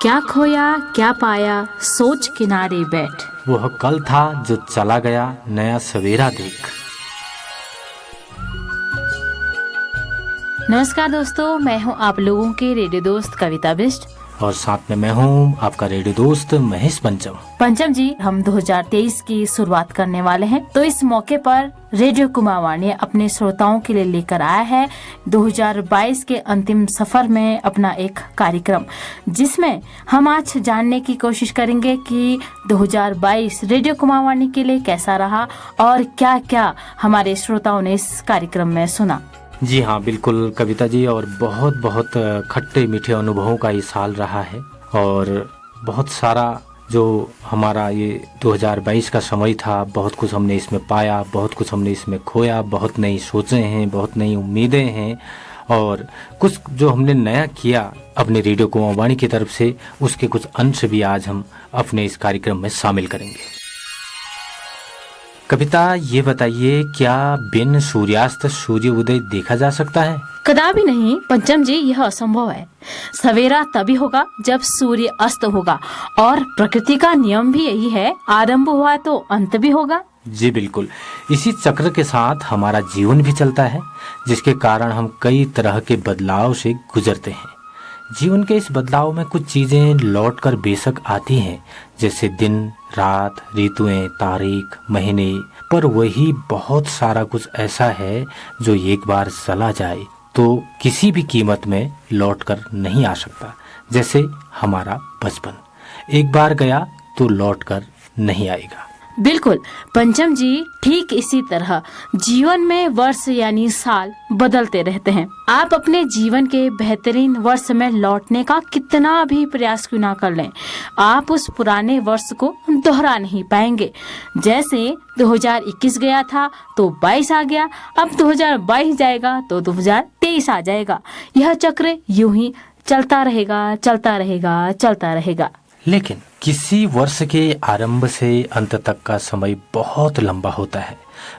क्या खोया क्या पाया सोच किनारे बैठ। वह कल था जो चला गया नया सवेरा देख। नमस्कार दोस्तों, मैं हूं आप लोगों के रेडियो दोस्त कविता बिष्ट और साथ में मैं हूं आपका रेडियो दोस्त महेश पंचम। पंचम जी, हम 2023 की शुरुआत करने वाले हैं, तो इस मौके पर रेडियो कुमारवाणी अपने श्रोताओं के लिए लेकर आया है 2022 के अंतिम सफर में अपना एक कार्यक्रम, जिसमें हम आज जानने की कोशिश करेंगे कि 2022 रेडियो कुमारवाणी के लिए कैसा रहा और क्या क्या हमारे श्रोताओं ने इस कार्यक्रम में सुना। जी हाँ, बिल्कुल कविता जी, और बहुत बहुत खट्टे मीठे अनुभवों का ये साल रहा है और बहुत सारा जो हमारा ये 2022 का समय था, बहुत कुछ हमने इसमें पाया, बहुत कुछ हमने इसमें खोया, बहुत नई सोचें हैं, बहुत नई उम्मीदें हैं और कुछ जो हमने नया किया अपने रेडियो कुमारवाणी की तरफ से, उसके कुछ अंश भी आज हम अपने इस कार्यक्रम में शामिल करेंगे। कविता, ये बताइए, क्या बिन सूर्यास्त सूर्य उदय देखा जा सकता है? कदापि नहीं पंचम जी, यह असंभव है। सवेरा तभी होगा जब सूर्य अस्त होगा और प्रकृति का नियम भी यही है, आरंभ हुआ तो अंत भी होगा। जी बिल्कुल, इसी चक्र के साथ हमारा जीवन भी चलता है, जिसके कारण हम कई तरह के बदलाव से गुजरते हैं। जीवन के इस बदलाव में कुछ चीजें लौटकर बेशक आती हैं, जैसे दिन रात, ऋतुएं, तारीख, महीने, पर वही बहुत सारा कुछ ऐसा है जो एक बार चला जाए तो किसी भी कीमत में लौटकर नहीं आ सकता। जैसे हमारा बचपन एक बार गया तो लौटकर नहीं आएगा। बिल्कुल पंचम जी, ठीक इसी तरह जीवन में वर्ष यानी साल बदलते रहते हैं। आप अपने जीवन के बेहतरीन वर्ष में लौटने का कितना भी प्रयास क्यों ना कर लें, आप उस पुराने वर्ष को दोहरा नहीं पाएंगे। जैसे 2021 गया था तो 22 आ गया, अब 2022 जाएगा तो 2023 आ जाएगा। यह चक्र यूं ही चलता रहेगा, चलता रहेगा, चलता रहेगा। लेकिन किसी वर्ष के आरंभ से अंत तक का समय बहुत लंबा होता है।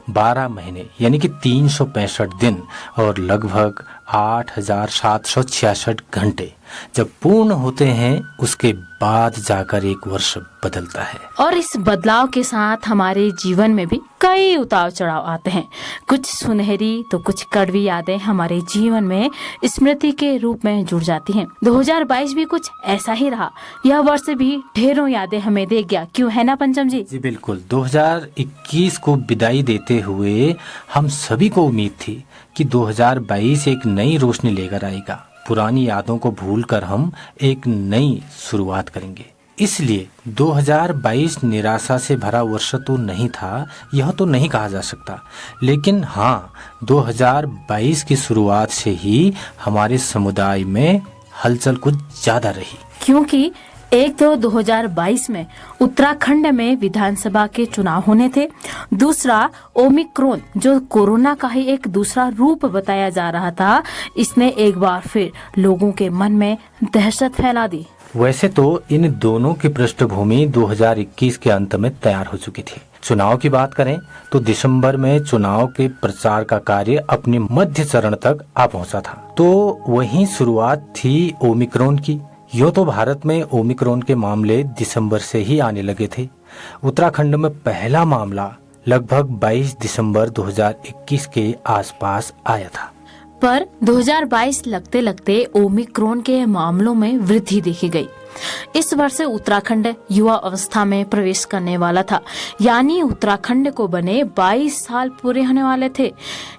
12 महीने यानी कि 365 दिन और लगभग 8,766 घंटे जब पूर्ण होते हैं, उसके बाद जाकर एक वर्ष बदलता है। और इस बदलाव के साथ हमारे जीवन में भी कई उतार चढ़ाव आते हैं। कुछ सुनहरी तो कुछ कड़वी यादें हमारे जीवन में स्मृति के रूप में जुड़ जाती हैं। 2022 भी कुछ ऐसा ही रहा। यह वर्ष भी ढेरों यादें हमें दे गया, क्यों है ना पंचम जी? जी बिल्कुल, 2021 को विदाई देते हुए हम सभी को उम्मीद थी कि 2022 एक नई रोशनी लेकर आएगा। पुरानी यादों को भूलकर हम एक नई शुरुआत करेंगे। इसलिए 2022 निराशा से भरा वर्ष तो नहीं था, यह तो नहीं कहा जा सकता। लेकिन हाँ, 2022 की शुरुआत से ही हमारे समुदाय में हलचल कुछ ज्यादा रही, क्योंकि एक तो 2022 में उत्तराखंड में विधानसभा के चुनाव होने थे। दूसरा, ओमिक्रॉन जो कोरोना का ही एक दूसरा रूप बताया जा रहा था, इसने एक बार फिर लोगों के मन में दहशत फैला दी। वैसे तो इन दोनों की पृष्ठभूमि 2021 के अंत में तैयार हो चुकी थी। चुनाव की बात करें तो दिसंबर में चुनाव के प्रचार का कार्य अपने मध्य चरण तक आ पहुंचा था, तो वहीं शुरुआत थी ओमिक्रॉन की। यूं तो भारत में ओमिक्रॉन के मामले दिसंबर से ही आने लगे थे। उत्तराखंड में पहला मामला लगभग 22 दिसंबर 2021 के आसपास आया था। पर 2022 लगते लगते ओमिक्रॉन के मामलों में वृद्धि देखी गई। इस वर्ष उत्तराखंड युवा अवस्था में प्रवेश करने वाला था, यानी उत्तराखंड को बने 22 साल पूरे होने वाले थे,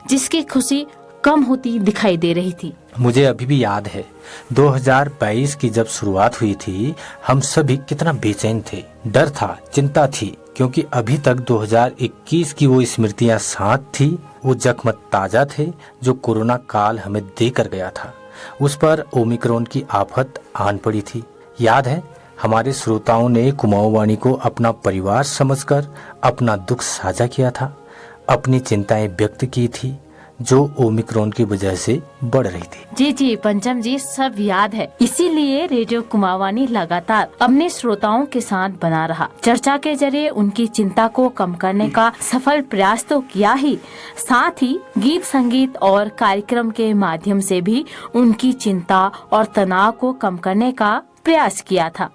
जिसकी खुशी कम होती दिखाई दे रही थी। मुझे अभी भी याद है 2022 की जब शुरुआत हुई थी, हम सभी कितना बेचैन थे। डर था, चिंता थी, क्योंकि अभी तक 2021 की वो स्मृतियां साथ थी, वो जख्म ताजा थे जो कोरोना काल हमें देकर गया था। उस पर ओमिक्रॉन की आफत आन पड़ी थी। याद है, हमारे श्रोताओं ने कुमारवाणी को अपना परिवार समझकर अपना दुख साझा किया था, अपनी चिंताएं व्यक्त की थी। जो ओमिक्रॉन की वजह से बढ़ रही थी। जी जी पंचम जी, सब याद है। इसीलिए रेडियो कुमावानी लगातार अपने श्रोताओं के साथ बना रहा। चर्चा के जरिए उनकी चिंता को कम करने का सफल प्रयास तो किया ही, साथ ही गीत संगीत और कार्यक्रम के माध्यम से भी उनकी चिंता और तनाव को कम करने का प्रयास किया था।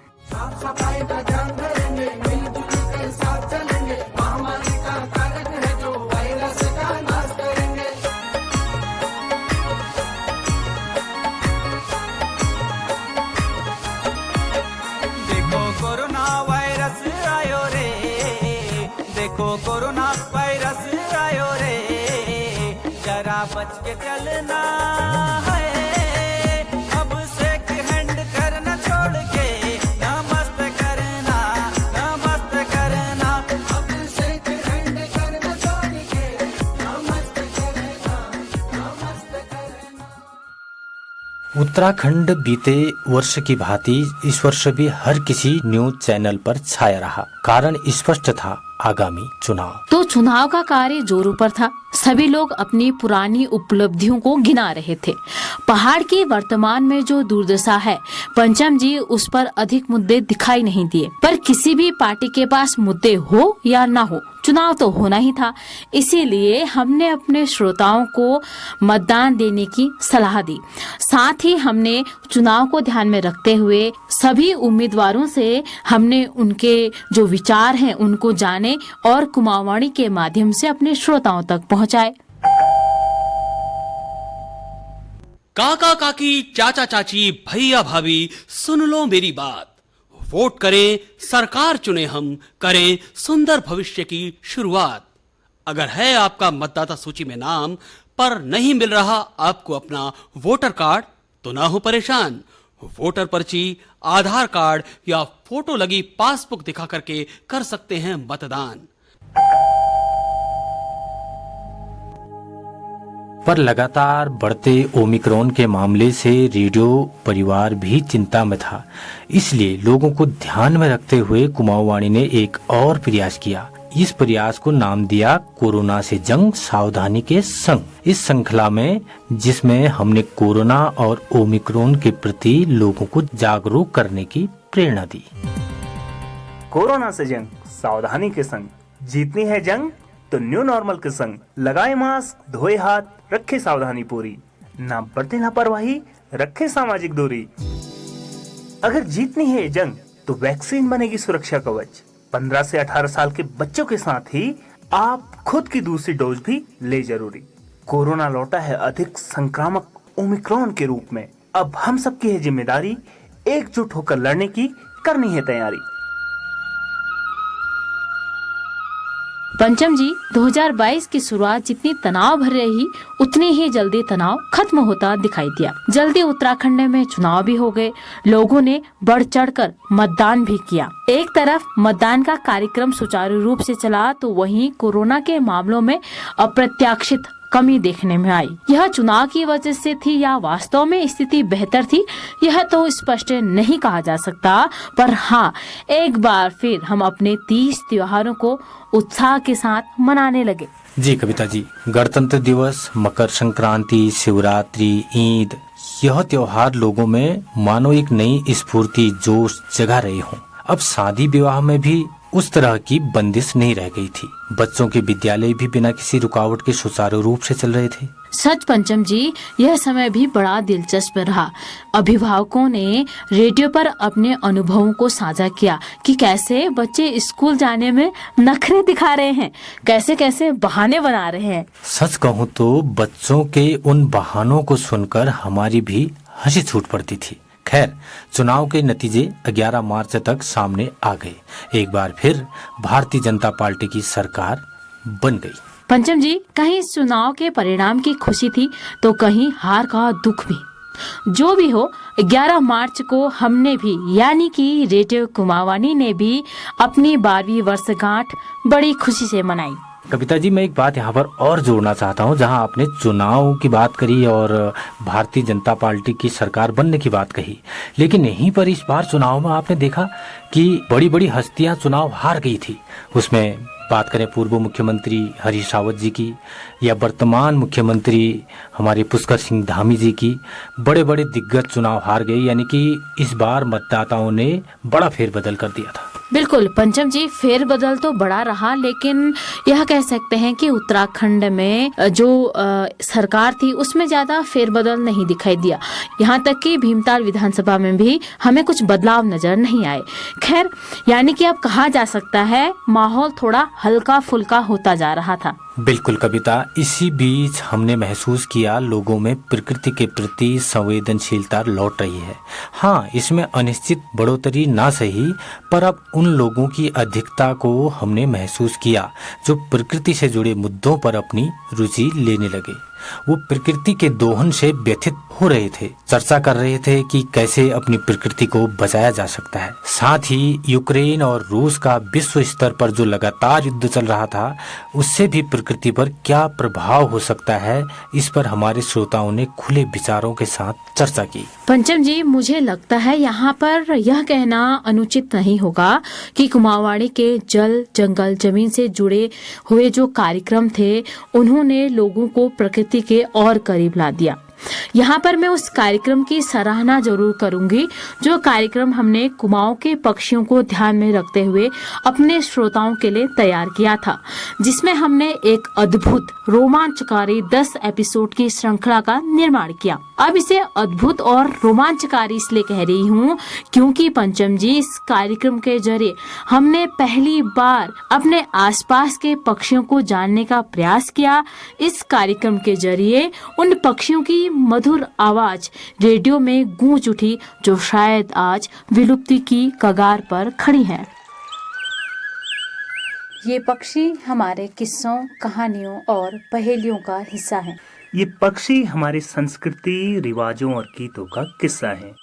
कोरोना वायरस आयो रे, जरा बच के चलना है, अब शेक हैंड करना छोड़ के नमस्ते करना, नमस्ते करना, अब शेक हैंड करना छोड़ के नमस्ते करना, नमस्ते करना। उत्तराखंड बीते वर्ष की भांति इस वर्ष भी हर किसी न्यूज चैनल पर छाया रहा। कारण स्पष्ट था, आगामी चुनाव। तो चुनाव का कार्य जोरों पर था। सभी लोग अपनी पुरानी उपलब्धियों को गिना रहे थे। पहाड़ की वर्तमान में जो दुर्दशा है, पंचम जी उस पर अधिक मुद्दे दिखाई नहीं दिए। पर किसी भी पार्टी के पास मुद्दे हो या ना हो, चुनाव तो होना ही था। इसीलिए हमने अपने श्रोताओं को मतदान देने की सलाह दी। साथ ही हमने चुनाव को ध्यान में रखते हुए सभी उम्मीदवारों से हमने उनके जो विचार हैं उनको जाने और कुमावाणी के माध्यम से अपने श्रोताओं तक पहुंचाए। काका काकी, चाचा चाची, भैया भाभी, सुन लो मेरी बात। वोट करें, सरकार चुने हम, करें सुंदर भविष्य की शुरुआत। अगर है आपका मतदाता सूची में नाम पर नहीं मिल रहा आपको अपना वोटर कार्ड, तो ना हो परेशान। वोटर पर्ची, आधार कार्ड या फोटो लगी पासबुक दिखा करके कर सकते हैं मतदान। पर लगातार बढ़ते ओमिक्रॉन के मामले से रेडियो परिवार भी चिंता में था। इसलिए लोगों को ध्यान में रखते हुए कुमाऊवाणी ने एक और प्रयास किया। इस प्रयास को नाम दिया कोरोना से जंग, सावधानी के संग। इस श्रृंखला में जिसमें हमने कोरोना और ओमिक्रॉन के प्रति लोगों को जागरूक करने की प्रेरणा दी। कोरोना से जंग, सावधानी के संग। जीतनी है जंग तो न्यू नॉर्मल के संग। लगाए मास्क, धोए हाथ, रखे सावधानी पूरी, ना बरते लापरवाही, रखे सामाजिक दूरी। अगर जीतनी है जंग तो वैक्सीन बनेगी सुरक्षा कवच। 15 से 18 साल के बच्चों के साथ ही आप खुद की दूसरी डोज भी ले जरूरी। कोरोना लौटा है अधिक संक्रामक ओमिक्रॉन के रूप में। अब हम सबकी है जिम्मेदारी, एकजुट होकर लड़ने की करनी है तैयारी। पंचम जी, 2022 की शुरुआत जितनी तनाव भर रही, उतनी ही जल्दी तनाव खत्म होता दिखाई दिया। जल्दी उत्तराखंड में चुनाव भी हो गए। लोगों ने बढ़ चढ़कर मतदान भी किया। एक तरफ मतदान का कार्यक्रम सुचारू रूप से चला, तो वहीं कोरोना के मामलों में अप्रत्याशित कमी देखने में आई। यह चुनाव की वजह से थी या वास्तव में स्थिति बेहतर थी, यह तो स्पष्ट नहीं कहा जा सकता। पर हाँ, एक बार फिर हम अपने 30 त्योहारों को उत्साह के साथ मनाने लगे। जी कविता जी, गणतंत्र दिवस, मकर संक्रांति, शिवरात्रि, ईद, यह त्योहार लोगों में मानो एक नई स्फूर्ति, जोश जगा रहे हों। अब शादी विवाह में भी उस तरह की बंदिश नहीं रह गई थी। बच्चों के विद्यालय भी बिना किसी रुकावट के सुचारू रूप से चल रहे थे। सच पंचम जी, यह समय भी बड़ा दिलचस्प रहा। अभिभावकों ने रेडियो पर अपने अनुभवों को साझा किया कि कैसे बच्चे स्कूल जाने में नखरे दिखा रहे हैं, कैसे कैसे बहाने बना रहे हैं। सच कहूँ तो बच्चों के उन बहानों को सुनकर हमारी भी हंसी छूट पड़ती थी। खैर, चुनाव के नतीजे 11 मार्च तक सामने आ गए। एक बार फिर भारतीय जनता पार्टी की सरकार बन गई। पंचम जी, कहीं चुनाव के परिणाम की खुशी थी तो कहीं हार का दुख भी। जो भी हो, 11 मार्च को हमने भी यानी कि रेडियो कुमावानी ने भी अपनी 12वीं वर्षगांठ बड़ी खुशी से मनाई। कविता जी, मैं एक बात यहाँ पर और जोड़ना चाहता हूँ। जहाँ आपने चुनाव की बात करी और भारतीय जनता पार्टी की सरकार बनने की बात कही, लेकिन यहीं पर इस बार चुनाव में आपने देखा कि बड़ी बड़ी हस्तियां चुनाव हार गई थी। उसमें बात करें पूर्व मुख्यमंत्री हरीश रावत जी की या वर्तमान मुख्यमंत्री हमारे पुष्कर सिंह धामी जी की, बड़े बड़े दिग्गज चुनाव हार गए, यानी कि इस बार मतदाताओं ने बड़ा फेरबदल कर दिया था। बिल्कुल पंचम जी, फेरबदल तो बड़ा रहा, लेकिन यह कह सकते हैं कि उत्तराखंड में जो सरकार थी उसमें ज्यादा फेरबदल नहीं दिखाई दिया। यहाँ तक कि भीमताल विधानसभा में भी हमें कुछ बदलाव नजर नहीं आए। खैर, यानी कि अब कहा जा सकता है माहौल थोड़ा हल्का फुल्का होता जा रहा था। बिल्कुल कविता, इसी बीच हमने महसूस किया लोगों में प्रकृति के प्रति संवेदनशीलता लौट रही है। हाँ, इसमें अनिश्चित बढ़ोतरी ना सही, पर अब उन लोगों की अधिकता को हमने महसूस किया जो प्रकृति से जुड़े मुद्दों पर अपनी रुचि लेने लगे। वो प्रकृति के दोहन से व्यथित हो रहे थे, चर्चा कर रहे थे कि कैसे अपनी प्रकृति को बचाया जा सकता है। साथ ही यूक्रेन और रूस का विश्व स्तर पर जो लगातार युद्ध चल रहा था, उससे भी प्रकृति पर क्या प्रभाव हो सकता है, इस पर हमारे श्रोताओं ने खुले विचारों के साथ चर्चा की। पंचम जी, मुझे लगता है यहाँ पर यह कहना अनुचित नहीं होगा कि कुमारवाड़ी के जल, जंगल, जमीन से जुड़े हुए जो कार्यक्रम थे, उन्होंने लोगों को प्रकृति के और करीब ला दिया। यहाँ पर मैं उस कार्यक्रम की सराहना जरूर करूंगी जो कार्यक्रम हमने कुमाऊं के पक्षियों को ध्यान में रखते हुए अपने श्रोताओं के लिए तैयार किया था, जिसमें हमने एक अद्भुत रोमांचकारी 10 एपिसोड की श्रृंखला का निर्माण किया। अब इसे अद्भुत और रोमांचकारी इसलिए कह रही हूँ क्योंकि पंचम जी, इस कार्यक्रम के जरिए हमने पहली बार अपने आसपास के पक्षियों को जानने का प्रयास किया। इस कार्यक्रम के जरिए उन पक्षियों की मधुर आवाज रेडियो में गूंज उठी जो शायद आज विलुप्ति की कगार पर खड़ी हैं। ये पक्षी हमारे किस्सों, कहानियों और पहेलियों का हिस्सा हैं। ये पक्षी हमारे संस्कृति, रिवाजों और गीतों का किस्सा है।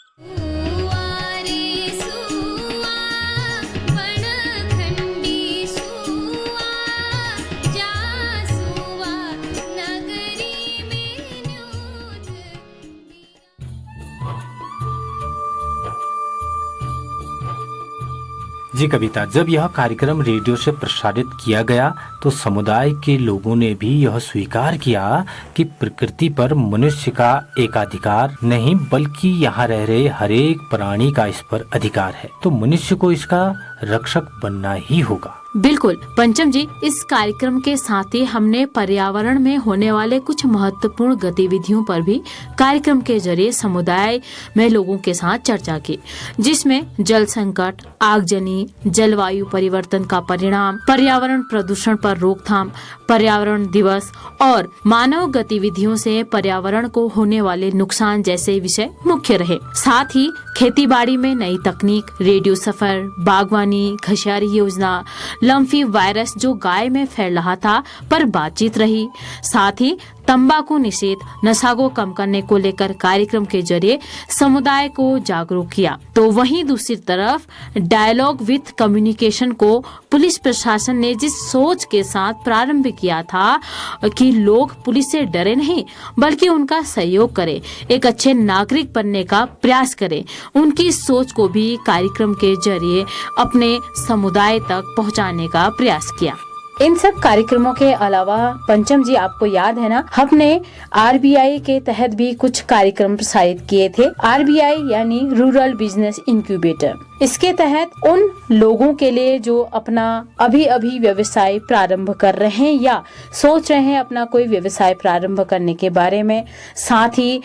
जी कविता, जब यह कार्यक्रम रेडियो से प्रसारित किया गया तो समुदाय के लोगों ने भी यह स्वीकार किया कि प्रकृति पर मनुष्य का एकाधिकार नहीं, बल्कि यहाँ रह रहे हर एक प्राणी का इस पर अधिकार है, तो मनुष्य को इसका रक्षक बनना ही होगा। बिल्कुल पंचम जी, इस कार्यक्रम के साथ ही हमने पर्यावरण में होने वाले कुछ महत्वपूर्ण गतिविधियों पर भी कार्यक्रम के जरिए समुदाय में लोगों के साथ चर्चा की, जिसमें जल संकट, आगजनी, जलवायु परिवर्तन का परिणाम, पर्यावरण प्रदूषण पर रोकथाम, पर्यावरण दिवस और मानव गतिविधियों से पर्यावरण को होने वाले नुकसान जैसे विषय मुख्य रहे। साथ ही खेती बाड़ी में नई तकनीक, रेडियो सफर, बागवानी, घसियारी योजना, लम्फी वायरस जो गाय में फैल रहा था पर बातचीत रही। साथ ही तंबाकू निषेध, नशा को कम करने को लेकर कार्यक्रम के जरिए समुदाय को जागरूक किया। तो वहीं दूसरी तरफ डायलॉग विथ कम्युनिकेशन को पुलिस प्रशासन ने जिस सोच के साथ प्रारंभ किया था कि लोग पुलिस से डरे नहीं बल्कि उनका सहयोग करें, एक अच्छे नागरिक बनने का प्रयास करें, उनकी सोच को भी कार्यक्रम के जरिए अपने समुदाय तक पहुंचाने का प्रयास किया। इन सब कार्यक्रमों के अलावा पंचम जी, आपको याद है ना, हमने RBI के तहत भी कुछ कार्यक्रम प्रसारित किए थे। RBI यानी रूरल बिजनेस इंक्यूबेटर। इसके तहत उन लोगों के लिए जो अपना अभी व्यवसाय प्रारंभ कर रहे हैं या सोच रहे हैं अपना कोई व्यवसाय प्रारंभ करने के बारे में, साथ ही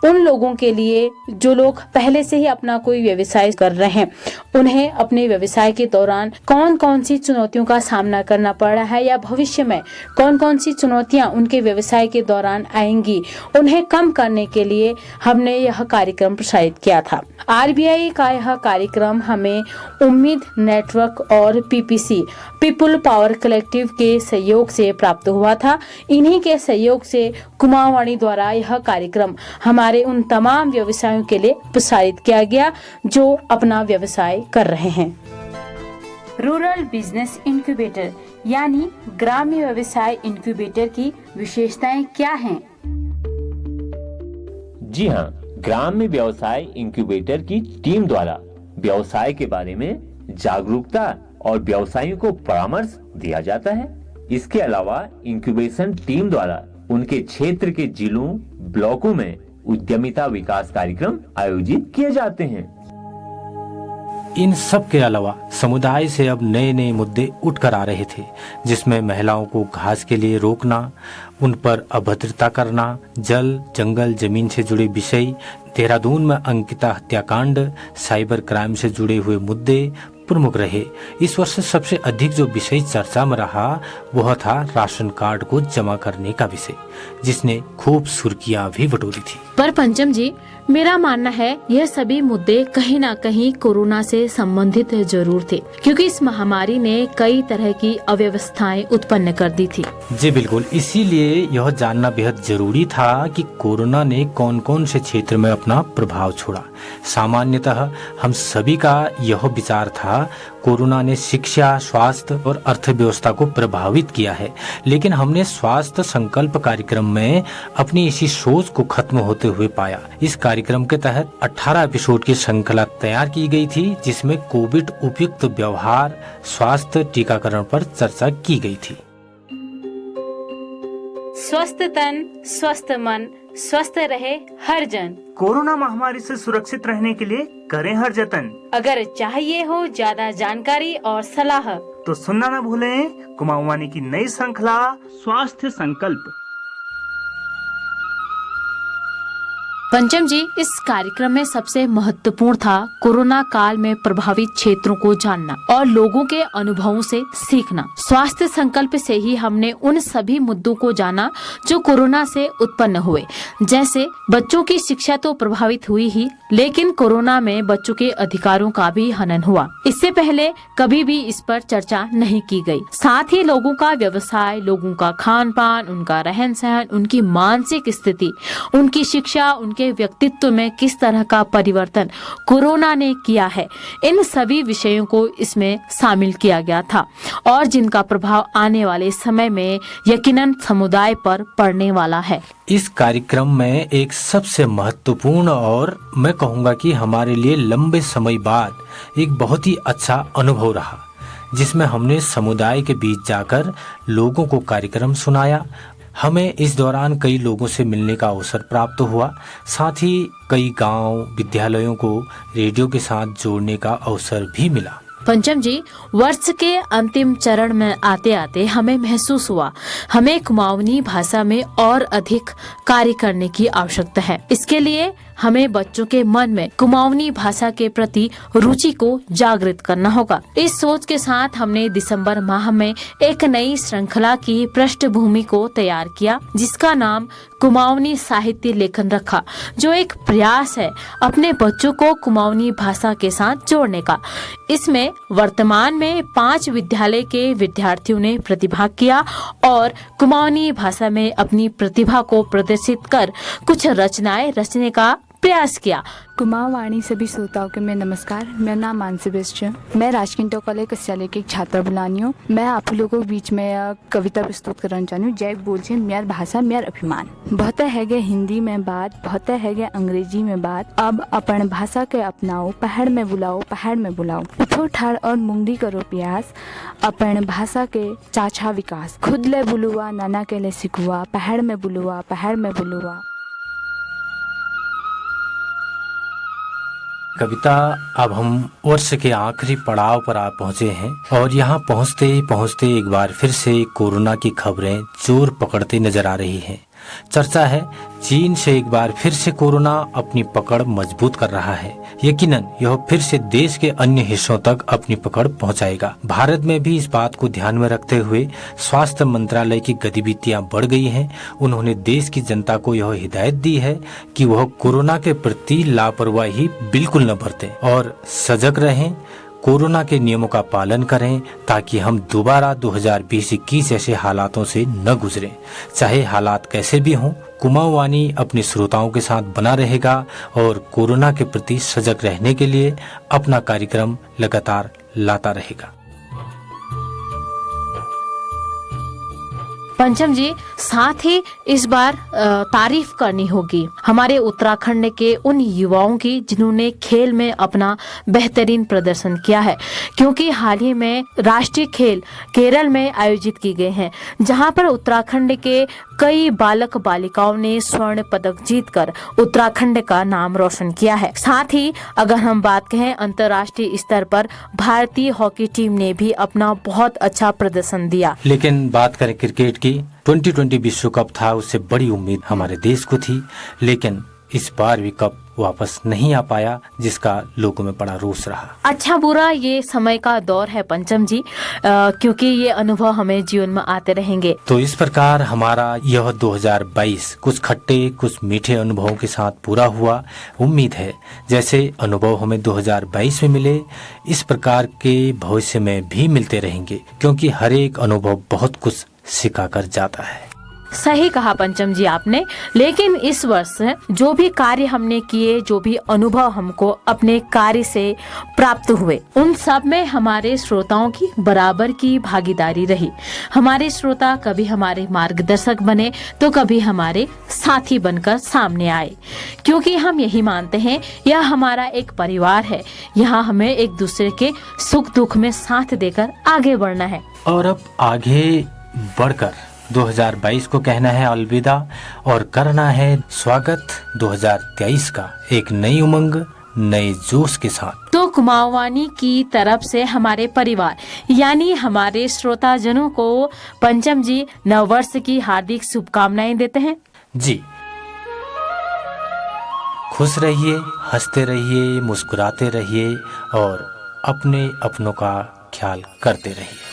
उन लोगों के लिए जो लोग पहले से ही अपना कोई व्यवसाय कर रहे हैं, उन्हें अपने व्यवसाय के दौरान कौन कौन सी चुनौतियों का सामना करना पड़ रहा है या भविष्य में कौन कौन सी चुनौतियां उनके व्यवसाय के दौरान आएंगी, उन्हें कम करने के लिए हमने यह कार्यक्रम प्रसारित किया था। RBI का यह कार्यक्रम हमें उम्मीद नेटवर्क और PPC पीपुल पावर कलेक्टिव के सहयोग से प्राप्त हुआ था। इन्हीं के सहयोग से कुमारवाणी द्वारा यह कार्यक्रम हमारे उन तमाम व्यवसायों के लिए प्रसारित किया गया जो अपना व्यवसाय कर रहे हैं। रूरल बिजनेस इंक्यूबेटर यानी ग्रामीण व्यवसाय इंक्यूबेटर की विशेषताएं क्या हैं? जी हाँ, ग्राम्य व्यवसाय इंक्यूबेटर की टीम द्वारा व्यवसाय के बारे में जागरूकता और व्यवसायियों को परामर्श दिया जाता है। इसके अलावा इंक्यूबेशन टीम द्वारा उनके क्षेत्र के जिलों, ब्लॉकों में उद्यमिता विकास कार्यक्रम आयोजित किए जाते हैं। इन सब के अलावा समुदाय से अब नए नए मुद्दे उठकर आ रहे थे, जिसमें महिलाओं को घास के लिए रोकना, उन पर अभद्रता करना, जल, जंगल, जमीन से जुड़े विषय, देहरादून में अंकिता हत्याकांड, साइबर क्राइम से जुड़े हुए मुद्दे प्रमुख रहे। इस वर्ष सबसे अधिक जो विषय चर्चा में रहा वह था राशन कार्ड को जमा करने का विषय, जिसने खूब सुर्खियां भी बटोरी थी। पर पंचम जी, मेरा मानना है यह सभी मुद्दे कहीं न कहीं कोरोना से संबंधित जरूर थे, क्योंकि इस महामारी ने कई तरह की अव्यवस्थाएं उत्पन्न कर दी थी। जी बिल्कुल, इसीलिए यह जानना बेहद जरूरी था कि कोरोना ने कौन कौन से क्षेत्र में अपना प्रभाव छोड़ा। सामान्यतः हम सभी का यह विचार था कोरोना ने शिक्षा, स्वास्थ्य और अर्थव्यवस्था को प्रभावित किया है, लेकिन हमने स्वास्थ्य संकल्प कार्यक्रम में अपनी इसी सोच को खत्म होते हुए पाया। इस कार्यक्रम के तहत 18 एपिसोड की श्रृंखला तैयार की गई थी, जिसमें कोविड उपयुक्त व्यवहार, स्वास्थ्य, टीकाकरण पर चर्चा की गई थी। स्वस्थ तन, स्वस्थ मन, स्वस्थ रहे हर जन। कोरोना महामारी से सुरक्षित रहने के लिए करें हर जतन। अगर चाहिए हो ज्यादा जानकारी और सलाह तो सुनना न भूलें कुमाऊं वाणी की नई श्रृंखला स्वास्थ्य संकल्प। पंचम जी, इस कार्यक्रम में सबसे महत्वपूर्ण था कोरोना काल में प्रभावित क्षेत्रों को जानना और लोगों के अनुभवों से सीखना। स्वास्थ्य संकल्प से ही हमने उन सभी मुद्दों को जाना जो कोरोना से उत्पन्न हुए। जैसे बच्चों की शिक्षा तो प्रभावित हुई ही, लेकिन कोरोना में बच्चों के अधिकारों का भी हनन हुआ। इससे पहले कभी भी इस पर चर्चा नहीं की गई। साथ ही लोगों का व्यवसाय, लोगों का खान पान, उनका रहन सहन, उनकी मानसिक स्थिति, उनकी शिक्षा, उनके व्यक्तित्व में किस तरह का परिवर्तन कोरोना ने किया है, इन सभी विषयों को इसमें शामिल किया गया था और जिनका प्रभाव आने वाले समय में यकीनन समुदाय पर पड़ने वाला है। इस कार्यक्रम में एक सबसे महत्वपूर्ण और मैं कहूँगा कि हमारे लिए लंबे समय बाद एक बहुत ही अच्छा अनुभव रहा, जिसमें हमने समुदाय के बीच जाकर लोगों को कार्यक्रम सुनाया। हमें इस दौरान कई लोगों से मिलने का अवसर प्राप्त हुआ, साथ ही कई गांव, विद्यालयों को रेडियो के साथ जोड़ने का अवसर भी मिला। पंचम जी, वर्ष के अंतिम चरण में आते आते हमें महसूस हुआ हमें कुमाऊनी भाषा में और अधिक कार्य करने की आवश्यकता है। इसके लिए हमें बच्चों के मन में कुमाऊनी भाषा के प्रति रुचि को जागृत करना होगा। इस सोच के साथ हमने दिसंबर माह में एक नई श्रृंखला की पृष्ठभूमि को तैयार किया, जिसका नाम कुमाऊनी साहित्य लेखन रखा, जो एक प्रयास है अपने बच्चों को कुमाऊनी भाषा के साथ जोड़ने का। इसमें वर्तमान में 5 विद्यालय के विद्यार्थियों ने प्रतिभाग किया और कुमाऊनी भाषा में अपनी प्रतिभा को प्रदर्शित कर कुछ रचनाएं रचने का प्रयास किया। कुमाऊं वाणी सभी श्रोताओं के मैं नमस्कार। मेरा नाम मानसी बिष्ट है। मैं राजकीय कॉलेज कस्यालय की एक छात्रा बुलानी हूँ। मैं आप लोगों के बीच में कविता प्रस्तुत करना चाहती हूँ। जय बोल छे म्यार भाषा म्यार अभिमान। बहुत है गे हिंदी में बात, बहुत है गे अंग्रेजी में बात, अब अपन भाषा के अपनाओ, पहाड़ में बुलाओ, पहाड़ में बुलाओ, उठो ठाड़ और मुंगली करो प्रयास, अपन भाषा के चाचा विकास, खुद ले बुलुआ नाना के ले सिकुआ, पहाड़ में बुलुआ, पहाड़ में बुलुआ। कविता, अब हम वर्ष के आखिरी पड़ाव पर आ पहुंचे हैं और यहाँ पहुँचते पहुँचते एक बार फिर से कोरोना की खबरें जोर पकड़ते नजर आ रही हैं। चर्चा है चीन से एक बार फिर से कोरोना अपनी पकड़ मजबूत कर रहा है। यकीनन यह फिर से देश के अन्य हिस्सों तक अपनी पकड़ पहुंचाएगा। भारत में भी इस बात को ध्यान में रखते हुए स्वास्थ्य मंत्रालय की गतिविधियां बढ़ गई हैं। उन्होंने देश की जनता को यह हिदायत दी है कि वह कोरोना के प्रति लापरवाही बिल्कुल न बरतें और सजग रहें, कोरोना के नियमों का पालन करें, ताकि हम दोबारा 2020-21 ऐसे हालातों से न गुजरें। चाहे हालात कैसे भी हों, कुमाऊं वाणी अपने श्रोताओं के साथ बना रहेगा और कोरोना के प्रति सजग रहने के लिए अपना कार्यक्रम लगातार लाता रहेगा। पंचम जी, साथ ही इस बार तारीफ करनी होगी हमारे उत्तराखंड के उन युवाओं की जिन्होंने खेल में अपना बेहतरीन प्रदर्शन किया है, क्योंकि हाल ही में राष्ट्रीय खेल केरल में आयोजित किए गए हैं, जहां पर उत्तराखंड के कई बालक बालिकाओं ने स्वर्ण पदक जीतकर उत्तराखंड का नाम रोशन किया है। साथ ही अगर हम बात कहें अंतर्राष्ट्रीय स्तर पर भारतीय हॉकी टीम ने भी अपना बहुत अच्छा प्रदर्शन दिया। लेकिन बात करें क्रिकेट की, 2020 विश्व कप था, उससे बड़ी उम्मीद हमारे देश को थी, लेकिन इस बार भी कप वापस नहीं आ पाया, जिसका लोगों में बड़ा रोष रहा। अच्छा बुरा ये समय का दौर है पंचम जी, क्योंकि ये अनुभव हमें जीवन में आते रहेंगे। तो इस प्रकार हमारा यह 2022 कुछ खट्टे कुछ मीठे अनुभवों के साथ पूरा हुआ। उम्मीद है जैसे अनुभव हमें 2022 में मिले, इस प्रकार के भविष्य में भी मिलते रहेंगे, क्योंकि हर एक अनुभव बहुत कुछ सिखा कर जाता है। सही कहा पंचम जी आपने। लेकिन इस वर्ष जो भी कार्य हमने किए, जो भी अनुभव हमको अपने कार्य से प्राप्त हुए, उन सब में हमारे श्रोताओं की बराबर की भागीदारी रही। हमारे श्रोता कभी हमारे मार्गदर्शक बने तो कभी हमारे साथी बनकर सामने आए, क्योंकि हम यही मानते हैं यह हमारा एक परिवार है। यहाँ हमें एक दूसरे के सुख दुख में साथ देकर आगे बढ़ना है। और अब आगे बढ़कर 2022 को कहना है अलविदा और करना है स्वागत 2023 का एक नई उमंग, नए जोश के साथ। तो कुमाऊवानी की तरफ से हमारे परिवार यानी हमारे श्रोताजनों को पंचम जी नववर्ष की हार्दिक शुभकामनाएं देते हैं। जी, खुश रहिए, हंसते रहिए, मुस्कुराते रहिए और अपने अपनों का ख्याल करते रहिए।